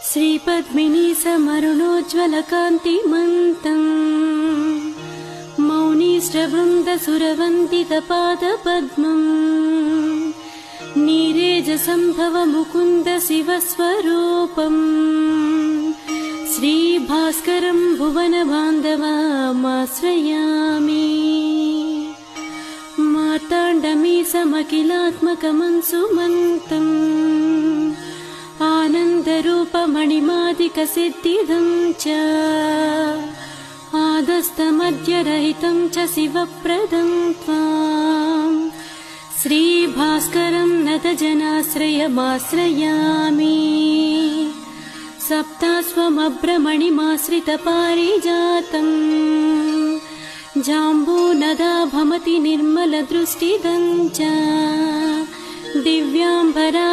श्रीपद्मिनी समरुणोज्ज्वलकान्तिमन्तम् मौनीश्रवृन्दसुरवन्दितपादपद्मम् नीरेजसम्भवमुकुन्द शिवस्वरूपम् श्रीभास्करं भुवनबान्धवमाश्रयामि। मार्ताण्डमीशमखिलात्मकमंसुमन्तम् आनन्दरूपमणिमादिकसिद्धिदं च आदस्तमद्यरहितं च शिवप्रदं त्वाम् श्रीभास्करं नतजनाश्रयमाश्रयामि। सप्तास्वमभ्रमणिमाश्रितपारिजातं जाम्बूनदाभमति निर्मलदृष्टिदं च दिव्याम्बरा